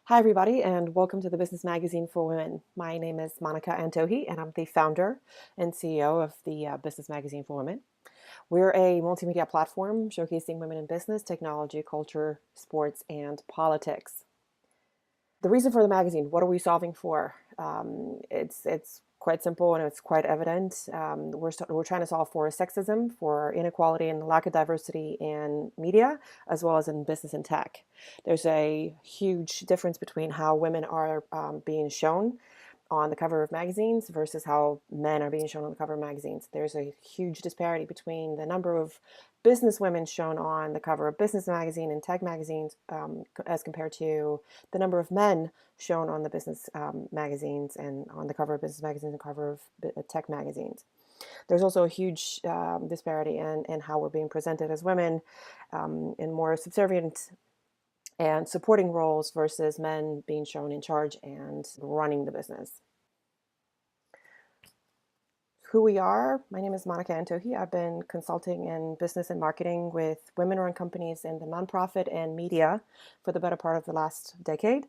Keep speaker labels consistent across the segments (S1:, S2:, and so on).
S1: Hi, everybody, and welcome to the Business Magazine for Women. My name is Monica Antohi, and I'm the founder and CEO of the Business Magazine for Women. We're a multimedia platform showcasing women in business, technology, culture, sports, and politics. The reason for the magazine, what are we solving for? It's quite simple and it's quite evident. We're trying to solve for sexism, for inequality and lack of diversity in media, as well as in business and tech. There's a huge difference between how women are being shown on the cover of magazines versus how men are being shown on the cover of magazines. There's a huge disparity between the number of business women shown on the cover of business magazine and tech magazines as compared to the number of men shown on the business magazines and on the cover of business magazines and cover of tech magazines. There's also a huge disparity in how we're being presented as women in more subservient and supporting roles versus men being shown in charge and running the business. Who we are, my name is Monica Antohi. I've been consulting in business and marketing with women-run companies in the nonprofit and media for the better part of the last decade.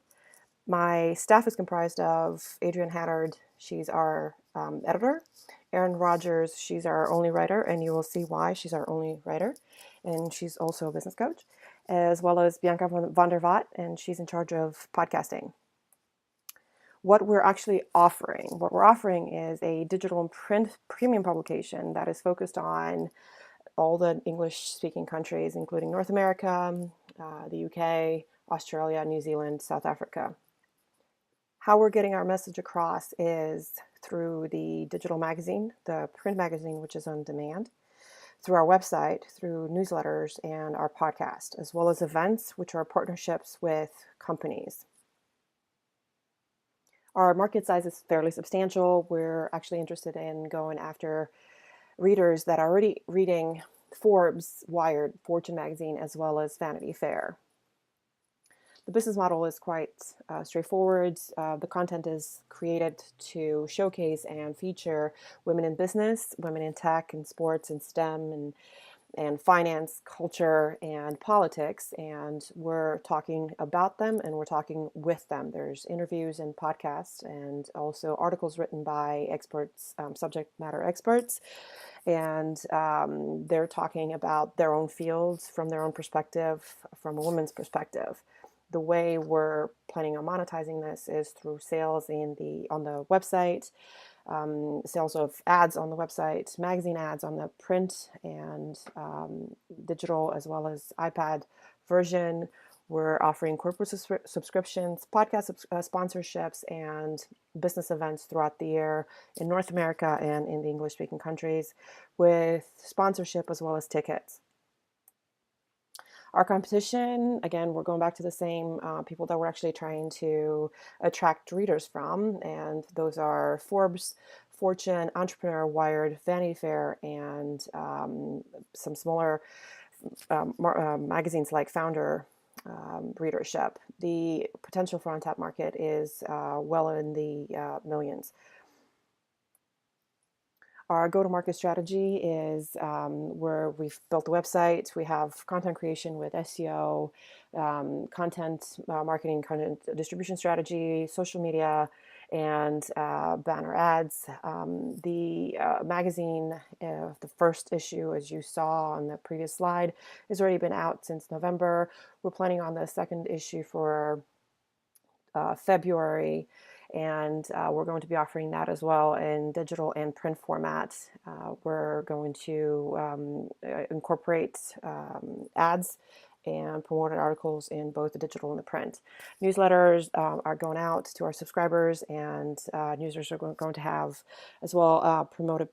S1: My staff is comprised of Adrienne Haddard, she's our editor, Erin Rogers, she's our only writer, and you will see why she's our only writer, and she's also a business coach, as well as Bianca van der Vaart, and she's in charge of podcasting. What we're offering is a digital and print premium publication that is focused on all the English-speaking countries, including North America, the UK, Australia, New Zealand, South Africa. How we're getting our message across is through the digital magazine, the print magazine, which is on demand, through our website, through newsletters, and our podcast, as well as events, which are partnerships with companies. Our market size is fairly substantial. We're actually interested in going after readers that are already reading Forbes, Wired, Fortune magazine, as well as Vanity Fair. The business model is quite straightforward. The content is created to showcase and feature women in business, women in tech and sports and STEM and finance, culture, and politics. And we're talking about them and we're talking with them. There's interviews and podcasts and also articles written by experts, subject matter experts. And they're talking about their own fields from their own perspective, from a woman's perspective. The way we're planning on monetizing this is through sales on the website, sales of ads on the website, magazine ads on the print and digital as well as iPad version. We're offering corporate subscriptions, podcast sponsorships, and business events throughout the year in North America and in the English-speaking countries with sponsorship as well as tickets. Our competition, again, we're going back to the same people that we're actually trying to attract readers from, and those are Forbes, Fortune, Entrepreneur, Wired, Vanity Fair, and some smaller magazines like Founder readership. The potential for untapped market is well in the millions. Our go-to-market strategy is where we've built a website. We have content creation with SEO, content marketing, content distribution strategy, social media, and banner ads. The magazine, the first issue, as you saw on the previous slide, has already been out since November. We're planning on the second issue for February. And we're going to be offering that as well in digital and print format. We're going to incorporate ads and promoted articles in both the digital and the print. Newsletters are going out to our subscribers, and newsletters are going to have as well promoted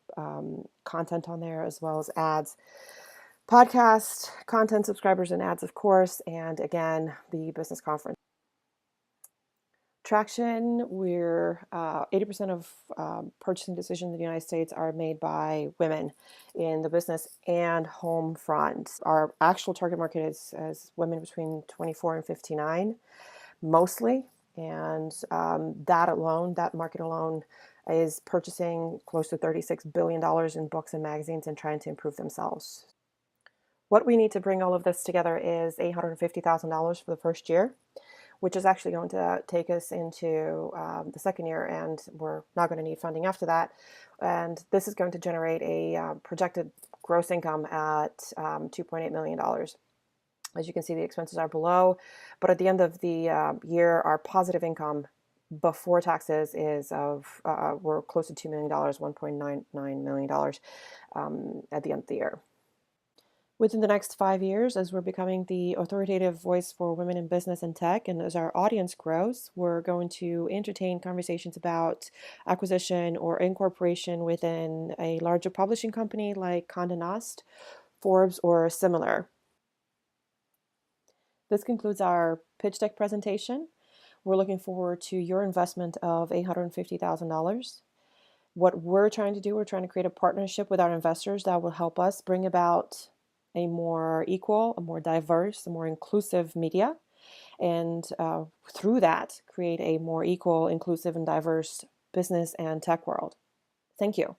S1: content on there as well as ads. Podcast, content, subscribers, and ads, of course, and again, the business conference. Traction, we're 80% of purchasing decisions in the United States are made by women in the business and home front. Our actual target market is women between 24 and 59, mostly. And that market alone is purchasing close to $36 billion in books and magazines and trying to improve themselves. What we need to bring all of this together is $850,000 for the first year. which is actually going to take us into the second year, and we're not going to need funding after that. And this is going to generate a projected gross income at $2.8 million. As you can see, the expenses are below, but at the end of the year, our positive income before taxes is of we're close to $2 million, $1.99 million at the end of the year. Within the next 5 years, as we're becoming the authoritative voice for women in business and tech, and as our audience grows, we're going to entertain conversations about acquisition or incorporation within a larger publishing company like Condé Nast, Forbes, or similar. This concludes our pitch deck presentation. We're looking forward to your investment of $850,000. What we're trying to do, we're trying to create a partnership with our investors that will help us bring about a more equal, a more diverse, a more inclusive media, and through that, create a more equal, inclusive, and diverse business and tech world. Thank you.